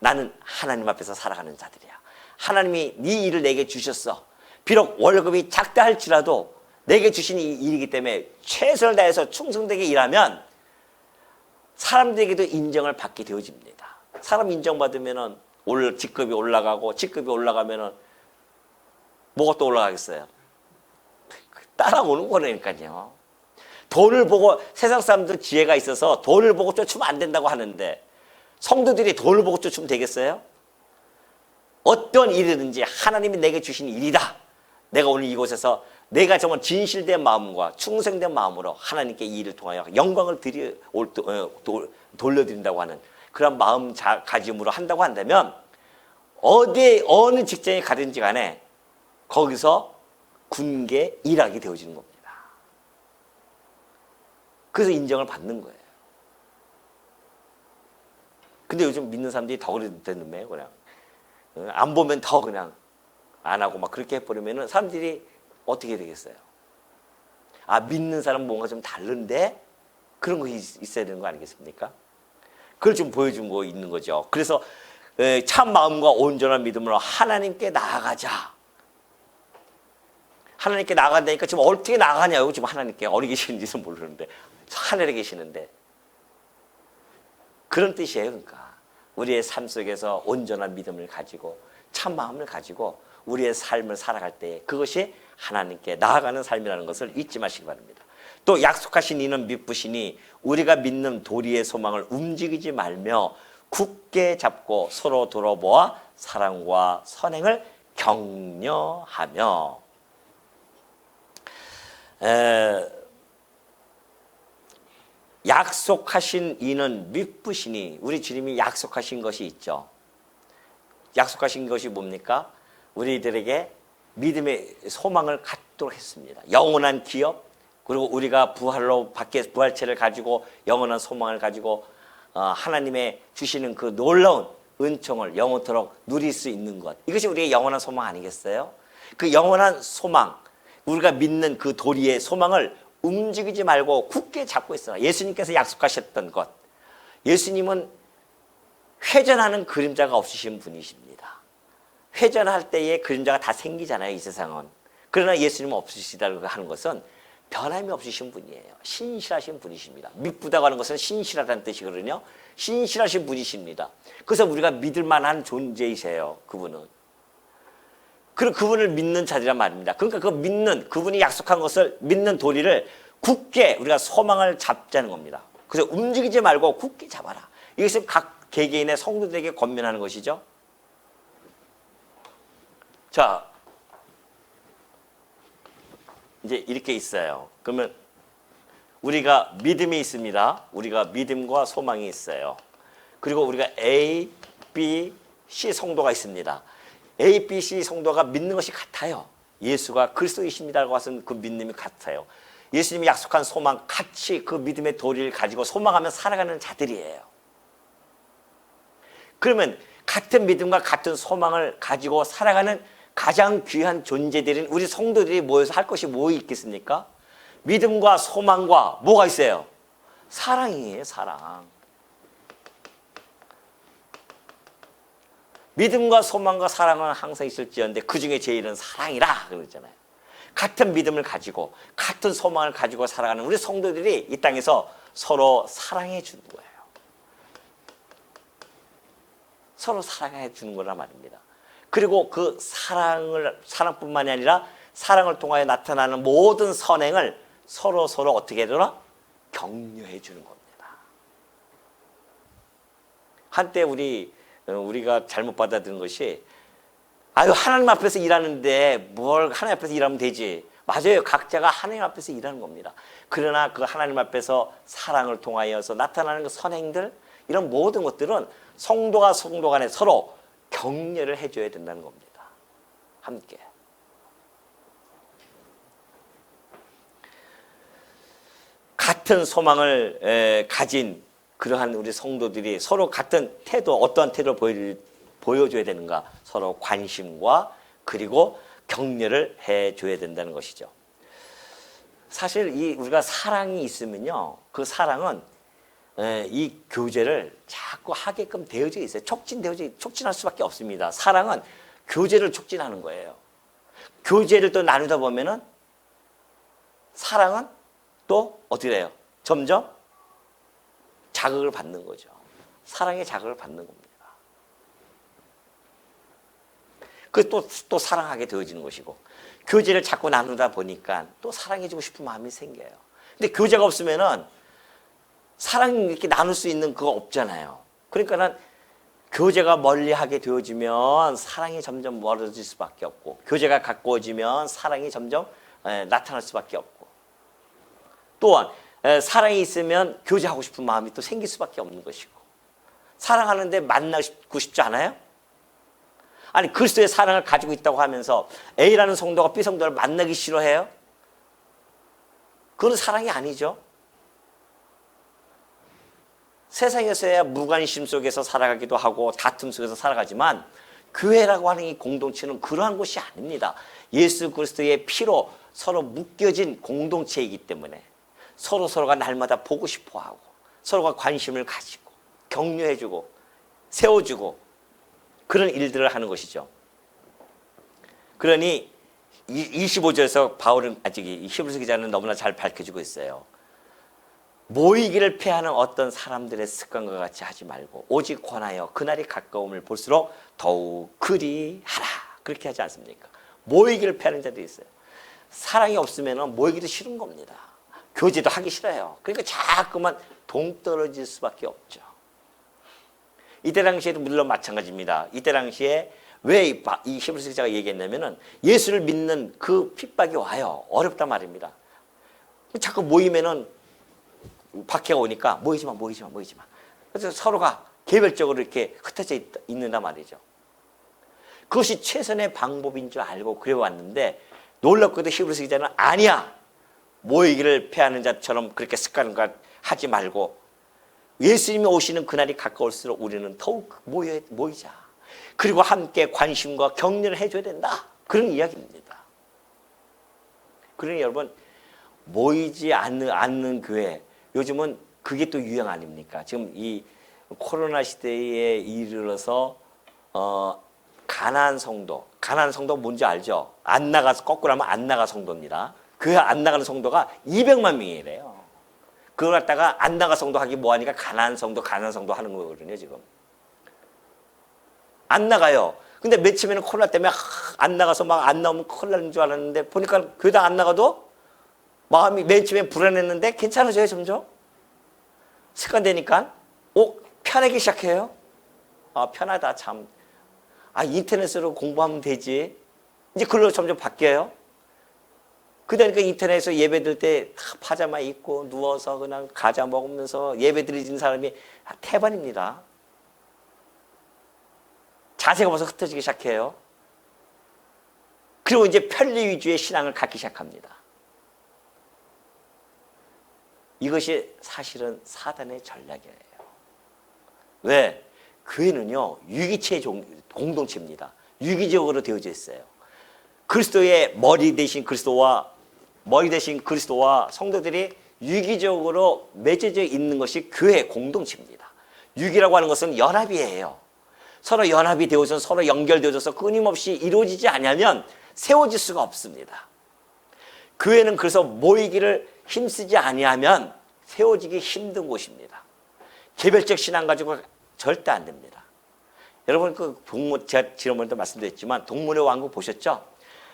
나는 하나님 앞에서 살아가는 자들이야. 하나님이 네 일을 내게 주셨어. 비록 월급이 작다 할지라도 내게 주신 이 일이기 때문에 최선을 다해서 충성되게 일하면 사람들에게도 인정을 받게 되어집니다. 사람 인정받으면 직급이 올라가고, 직급이 올라가면 뭐가 또 올라가겠어요? 따라오는 거라니까요. 돈을 보고, 세상 사람들 지혜가 있어서 돈을 보고 쫓으면 안 된다고 하는데 성도들이 돈을 보고 쫓으면 되겠어요? 어떤 일이든지 하나님이 내게 주신 일이다. 내가 오늘 이곳에서 내가 정말 진실된 마음과 충성된 마음으로 하나님께 이 일을 통하여 영광을 돌려드린다고 하는 그런 마음가짐으로 한다고 한다면 어느 직장에 가든지 간에 거기서 군계 일하게 되어지는 겁니다. 그래서 인정을 받는 거예요. 근데 요즘 믿는 사람들이 더 그랬는데 그냥 안 보면 더 그냥 안 하고 막 그렇게 해버리면 사람들이 어떻게 되겠어요? 아, 믿는 사람은 뭔가 좀 다른데 그런 거 있어야 되는 거 아니겠습니까? 그걸 좀 보여주고 있는 거죠. 그래서 참 마음과 온전한 믿음으로 하나님께 나아가자. 하나님께 나아간다니까 지금 어떻게 나아가냐고. 지금 하나님께 어디 계시는지는 모르는데 하늘에 계시는데 그런 뜻이에요. 그러니까 우리의 삶 속에서 온전한 믿음을 가지고 참 마음을 가지고 우리의 삶을 살아갈 때 그것이 하나님께 나아가는 삶이라는 것을 잊지 마시기 바랍니다. 또 약속하신 이는 믿으시니 우리가 믿는 도리의 소망을 움직이지 말며 굳게 잡고 서로 돌아보아 사랑과 선행을 격려하며. 약속하신 이는 믿으시니, 우리 주님이 약속하신 것이 있죠. 약속하신 것이 뭡니까? 우리들에게 믿음의 소망을 갖도록 했습니다. 영원한 기업, 그리고 우리가 부활체를 가지고 영원한 소망을 가지고 하나님의 주시는 그 놀라운 은총을 영원토록 누릴 수 있는 것, 이것이 우리의 영원한 소망 아니겠어요? 그 영원한 소망, 우리가 믿는 그 도리의 소망을 움직이지 말고 굳게 잡고 있어라. 예수님께서 약속하셨던 것. 예수님은 회전하는 그림자가 없으신 분이십니다. 회전할 때에 그림자가 다 생기잖아요, 이 세상은. 그러나 예수님은 없으시다고 하는 것은 변함이 없으신 분이에요. 신실하신 분이십니다. 믿부다고 하는 것은 신실하다는 뜻이거든요. 신실하신 분이십니다. 그래서 우리가 믿을 만한 존재이세요, 그분은. 그리고 그분을 믿는 자들이란 말입니다. 그러니까 그 믿는, 그분이 약속한 것을 믿는 도리를 굳게 우리가 소망을 잡자는 겁니다. 그래서 움직이지 말고 굳게 잡아라. 이것은 각 개개인의 성도들에게 권면하는 것이죠. 자, 이제 이렇게 있어요. 그러면 우리가 믿음이 있습니다. 우리가 믿음과 소망이 있어요. 그리고 우리가 A, B, C 성도가 있습니다. A, B, C 성도가 믿는 것이 같아요. 예수가 그리스도이십니다라고 하신 그 믿음이 같아요. 예수님이 약속한 소망, 같이 그 믿음의 도리를 가지고 소망하며 살아가는 자들이에요. 그러면 같은 믿음과 같은 소망을 가지고 살아가는 가장 귀한 존재들인 우리 성도들이 모여서 할 것이 뭐 있겠습니까? 믿음과 소망과 뭐가 있어요? 사랑이에요, 사랑. 믿음과 소망과 사랑은 항상 있을지언데 그 중에 제일은 사랑이라 그러잖아요. 같은 믿음을 가지고 같은 소망을 가지고 살아가는 우리 성도들이 이 땅에서 서로 사랑해 주는 거예요. 서로 사랑해 주는 거란 말입니다. 그리고 그 사랑뿐만이 아니라 사랑을 통하여 나타나는 모든 선행을 서로 어떻게 해주나? 격려해 주는 겁니다. 한때 우리가 잘못 받아들인 것이 아유 하나님 앞에서 일하는데 뭘 하나님 앞에서 일하면 되지. 맞아요. 각자가 하나님 앞에서 일하는 겁니다. 그러나 그 하나님 앞에서 사랑을 통하여서 나타나는 그 선행들 이런 모든 것들은 성도 간에 서로 격려를 해줘야 된다는 겁니다. 함께. 같은 소망을 가진 그러한 우리 성도들이 서로 같은 태도, 어떠한 태도를 보여줘야 되는가? 서로 관심과 그리고 격려를 해줘야 된다는 것이죠. 사실 우리가 사랑이 있으면요, 그 사랑은 이 교제를 자꾸 하게끔 되어져 있어요. 촉진할 수밖에 없습니다. 사랑은 교제를 촉진하는 거예요. 교제를 또 나누다 보면은 사랑은 또 어떻게 돼요? 점점 자극을 받는 거죠. 사랑의 자극을 받는 겁니다. 그 또 사랑하게 되어지는 것이고, 교제를 자꾸 나누다 보니까 또 사랑해주고 싶은 마음이 생겨요. 근데 교제가 없으면은 사랑 이렇게 나눌 수 있는 그거 없잖아요. 그러니까는 교제가 멀리하게 되어지면 사랑이 점점 멀어질 수밖에 없고, 교제가 가까워지면 사랑이 점점 나타날 수밖에 없고, 또한 사랑이 있으면 교제하고 싶은 마음이 또 생길 수밖에 없는 것이고, 사랑하는데 만나고 싶지 않아요? 아니 그리스도의 사랑을 가지고 있다고 하면서 A라는 성도가 B 성도를 만나기 싫어해요? 그건 사랑이 아니죠. 세상에서야 무관심 속에서 살아가기도 하고 다툼 속에서 살아가지만 교회라고 하는 이 공동체는 그러한 곳이 아닙니다. 예수 그리스도의 피로 서로 묶여진 공동체이기 때문에 서로가 날마다 보고 싶어하고 서로가 관심을 가지고 격려해주고 세워주고 그런 일들을 하는 것이죠. 그러니 25절에서 바울은 아직 히브리서 기자는 너무나 잘 밝혀주고 있어요. 모이기를 피하는 어떤 사람들의 습관과 같이 하지 말고 오직 권하여 그날이 가까움을 볼수록 더욱 그리하라. 그렇게 하지 않습니까? 모이기를 피하는 자들이 있어요. 사랑이 없으면 모이기도 싫은 겁니다. 교제도 하기 싫어요. 그러니까 자꾸만 동떨어질 수밖에 없죠. 이때 당시에도 물론 마찬가지입니다. 이때 당시에 왜 이 히브리서 기자가 얘기했냐면은 예수를 믿는 그 핍박이 와요. 어렵단 말입니다. 자꾸 모이면은 박해가 오니까 모이지 마. 그래서 서로가 개별적으로 이렇게 흩어져 있는단 말이죠. 그것이 최선의 방법인 줄 알고 그래왔는데 놀랍게도 히브리서 기자는 아니야. 모이기를 피하는 자처럼 그렇게 습관과 하지 말고 예수님이 오시는 그날이 가까울수록 우리는 더욱 모이자. 그리고 함께 관심과 격려를 해줘야 된다. 그런 이야기입니다. 그러니 여러분 모이지 않는 교회 요즘은 그게 또 유행 아닙니까? 지금 이 코로나 시대에 이르러서 가난한 성도 뭔지 알죠? 안 나가서 거꾸로 하면 안 나가 성도입니다. 교회 안 나가는 성도가 200만 명이래요. 그걸 갖다가 안 나가 성도 하기 뭐하니까 가난한 성도 하는 거거든요. 지금 안 나가요. 근데 맨 처음에는 코로나 때문에 안 나가서 막 안 나오면 큰일 나는 줄 알았는데 보니까 교회당 안 나가도 마음이 맨 처음에 불안했는데 괜찮아져요. 점점 습관되니까 편하기 시작해요. 편하다 참. 인터넷으로 공부하면 되지. 이제 그걸로 점점 바뀌어요. 그러니까 인터넷에서 예배드릴 때 파자마 입고 누워서 그냥 과자 먹으면서 예배 드리는 사람이 태반입니다. 자세가 벌써 흩어지기 시작해요. 그리고 이제 편리 위주의 신앙을 갖기 시작합니다. 이것이 사실은 사단의 전략이에요. 왜? 교회는요, 유기체 공동체입니다. 유기적으로 되어져 있어요. 그리스도의 머리 대신 그리스도와 성도들이 유기적으로 맺어져 있는 것이 교회 공동체입니다. 유기라고 하는 것은 연합이에요. 서로 연합이 되어서 서로 연결되어서 끊임없이 이루어지지 않으면 세워질 수가 없습니다. 교회는 그래서 모이기를 힘쓰지 아니하면 세워지기 힘든 곳입니다. 개별적 신앙 가지고 절대 안 됩니다. 여러분 제가 지난번에도 말씀드렸지만 동물의 왕국 보셨죠?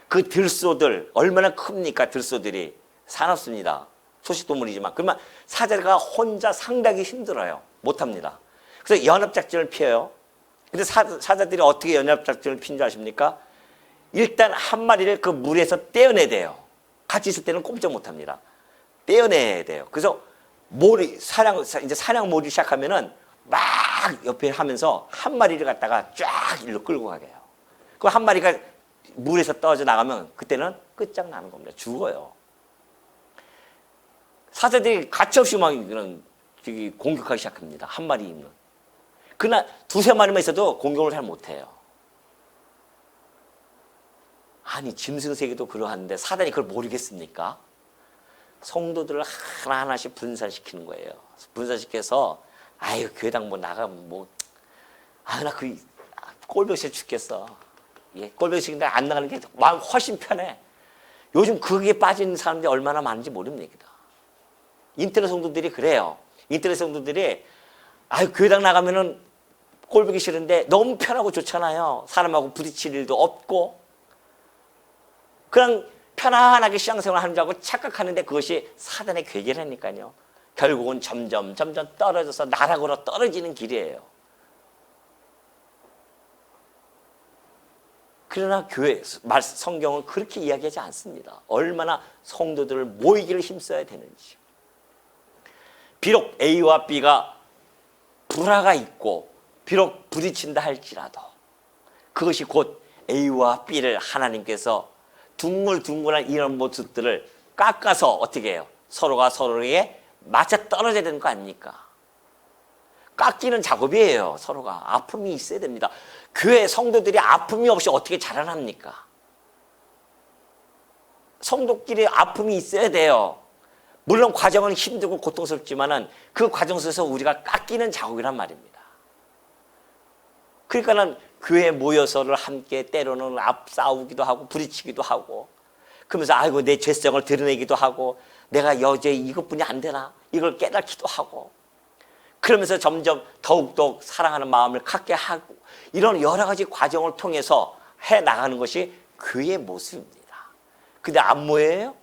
그 들소들 얼마나 큽니까? 들소들이 사납습니다. 초식동물이지만 그러면 사자가 혼자 상당히 힘들어요. 못합니다. 그래서 연합작전을 피해요. 근데 사자들이 어떻게 연합작전을 피는 줄 아십니까? 일단 한 마리를 그 물에서 떼어내야 돼요. 같이 있을 때는 꼼짝 못합니다. 떼어내야 돼요. 그래서 이제 사냥 모주 시작하면은 막 옆에 하면서 한 마리를 갖다가 쫙 일로 끌고 가게 해요. 그 한 마리가 물에서 떨어져 나가면 그때는 끝장나는 겁니다. 죽어요. 사자들이 가차없이 막 이런 공격하기 시작합니다. 한 마리 있는. 그러나 두세 마리만 있어도 공격을 잘 못해요. 아니 짐승세계도 그러한데 사단이 그걸 모르겠습니까? 성도들을 하나하나씩 분산시키는 거예요. 분산시켜서 아유 교회당 뭐 나가면 뭐 나 그 꼴보기 싫어 죽겠어. 예, 꼴보기 싫은데 안 나가는 게 훨씬 편해. 요즘 그게 빠진 사람들이 얼마나 많은지 모릅니다. 인터넷 성도들이 그래요. 인터넷 성도들이 아유 교회당 나가면은 꼴보기 싫은데 너무 편하고 좋잖아요. 사람하고 부딪힐 일도 없고 그냥 편안하게 신앙생활 하는 줄 알고 착각하는데 그것이 사단의 괴계라니까요. 결국은 점점 떨어져서 나락으로 떨어지는 길이에요. 그러나 성경은 그렇게 이야기하지 않습니다. 얼마나 성도들을 모이기를 힘써야 되는지. 비록 A와 B가 불화가 있고 비록 부딪힌다 할지라도 그것이 곧 A와 B를 하나님께서 둥글둥글한 이런 모습들을 깎아서 어떻게 해요? 서로가 서로에게 맞아 떨어져야 되는 거 아닙니까? 깎이는 작업이에요. 서로가 아픔이 있어야 됩니다. 교회 성도들이 아픔이 없이 어떻게 자라납니까? 성도끼리 아픔이 있어야 돼요. 물론 과정은 힘들고 고통스럽지만은 그 과정 속에서 우리가 깎이는 작업이란 말입니다. 그러니까는 교회에 모여서를 함께 때로는 싸우기도 하고 부딪히기도 하고 그러면서 아이고 내 죄성을 드러내기도 하고 내가 여제 이것뿐이 안 되나 이걸 깨닫기도 하고 그러면서 점점 더욱더 사랑하는 마음을 갖게 하고 이런 여러 가지 과정을 통해서 해나가는 것이 교회의 모습입니다. 근데 안 모여요?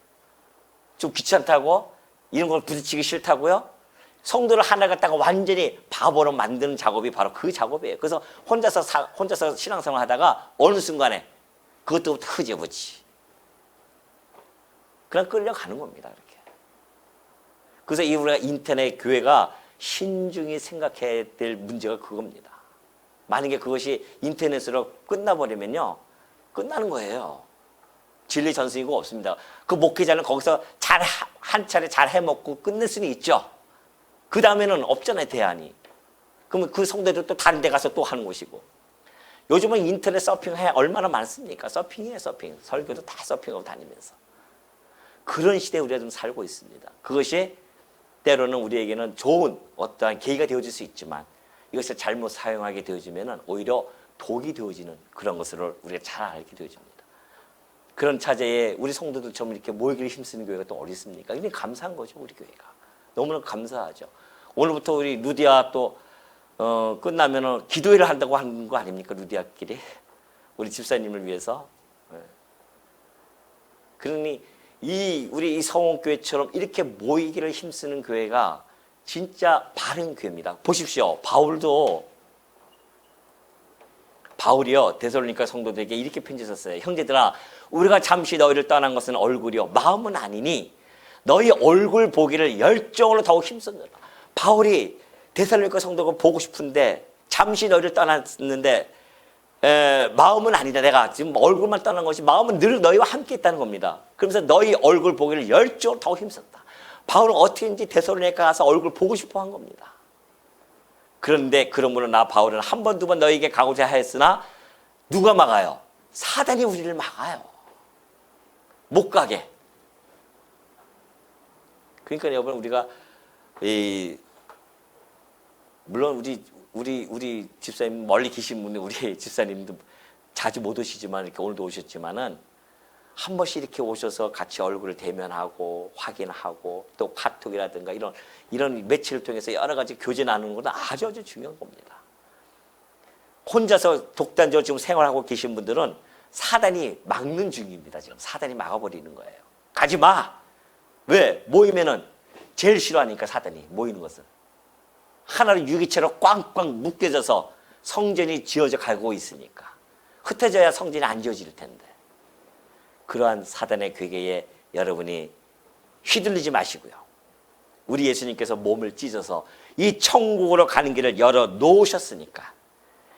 좀 귀찮다고? 이런 걸 부딪히기 싫다고요? 성도를 하나 갖다가 완전히 바보로 만드는 작업이 바로 그 작업이에요. 그래서 혼자서 신앙생활 하다가 어느 순간에 그것도 흐져보지. 그냥 끌려가는 겁니다. 이렇게. 그래서 우리가 인터넷 교회가 신중히 생각해야 될 문제가 그겁니다. 만약에 그것이 인터넷으로 끝나버리면요. 끝나는 거예요. 진리 전승이고 없습니다. 그 목회자는 거기서 한 차례 잘 해먹고 끝낼 수는 있죠. 그 다음에는 없잖아요, 대안이. 그러면 그 성도들 또 다른 데 가서 또 하는 것이고. 요즘은 인터넷 서핑해 얼마나 많습니까? 서핑이에요, 서핑. 설교도 다 서핑하고 다니면서. 그런 시대에 우리가 좀 살고 있습니다. 그것이 때로는 우리에게는 좋은 어떠한 계기가 되어질 수 있지만 이것을 잘못 사용하게 되어지면 오히려 독이 되어지는 그런 것을 우리가 잘 알게 되어집니다. 그런 차제에 우리 성도들처럼 이렇게 모이기를 힘쓰는 교회가 또 어디 있습니까? 굉장히 감사한 거죠, 우리 교회가. 너무나 감사하죠. 오늘부터 우리 루디아 또 끝나면은 기도회를 한다고 하는 거 아닙니까? 루디아끼리 우리 집사님을 위해서. 그러니 우리 이 성원교회처럼 이렇게 모이기를 힘쓰는 교회가 진짜 바른 교회입니다. 보십시오. 바울도 바울이요 데살로니가 성도들에게 이렇게 편지 썼어요. 형제들아, 우리가 잠시 너희를 떠난 것은 얼굴이요 마음은 아니니 너희 얼굴 보기를 열정으로 더욱 힘썼느라. 바울이 데살로니가 성도가 보고 싶은데 잠시 너희를 떠났는데 마음은 아니다. 내가 지금 얼굴만 떠난 것이 마음은 늘 너희와 함께 있다는 겁니다. 그러면서 너희 얼굴 보기를 열정으로 더욱 힘썼다. 바울은 어떻게든지 데살로니가 가서 얼굴 보고 싶어 한 겁니다. 그런데 그러므로 나 바울은 한 번, 두 번 너희에게 가고자 하였으나 누가 막아요? 사단이 우리를 막아요. 못 가게. 그러니까 여러분 우리가 물론 우리 집사님 멀리 계신 분들 우리 집사님도 자주 못 오시지만 이렇게 오늘도 오셨지만은 한 번씩 이렇게 오셔서 같이 얼굴을 대면하고 확인하고 또 카톡이라든가 이런 매체를 통해서 여러 가지 교제 나누는 것은 아주 중요한 겁니다. 혼자서 독단적으로 지금 생활하고 계신 분들은 사단이 막는 중입니다. 지금 사단이 막아버리는 거예요. 가지 마. 왜? 모이면은 제일 싫어하니까 사단이 모이는 것은. 하나로 유기체로 꽝꽝 묶여져서 성전이 지어져 가고 있으니까. 흩어져야 성전이 안 지어질 텐데. 그러한 사단의 괴계에 여러분이 휘둘리지 마시고요. 우리 예수님께서 몸을 찢어서 이 천국으로 가는 길을 열어 놓으셨으니까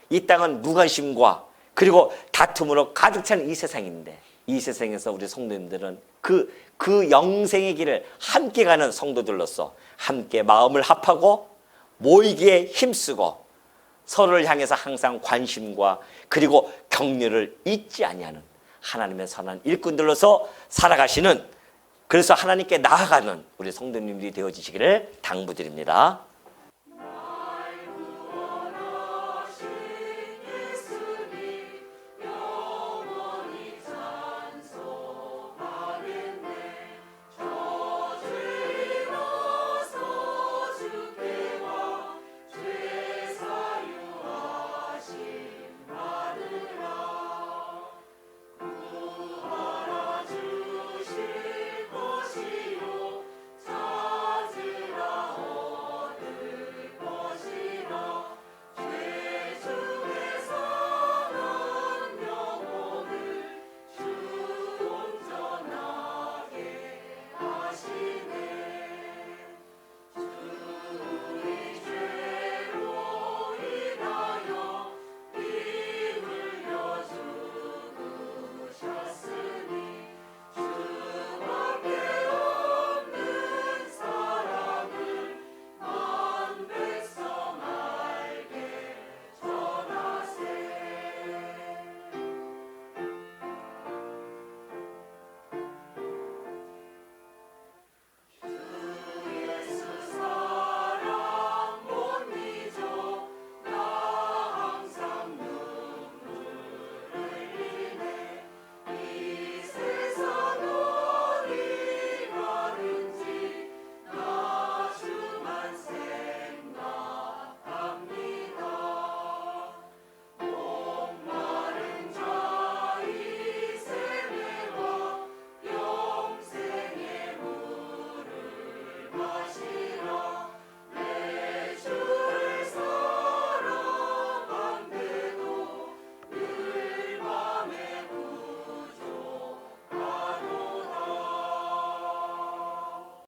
이 땅은 무관심과 그리고 다툼으로 가득 찬 이 세상인데 이 세상에서 우리 성도님들은 그 영생의 길을 함께 가는 성도들로서 함께 마음을 합하고 모이기에 힘쓰고 서로를 향해서 항상 관심과 그리고 격려를 잊지 아니하는 하나님의 선한 일꾼들로서 살아가시는, 그래서 하나님께 나아가는 우리 성도님들이 되어지시기를 당부드립니다.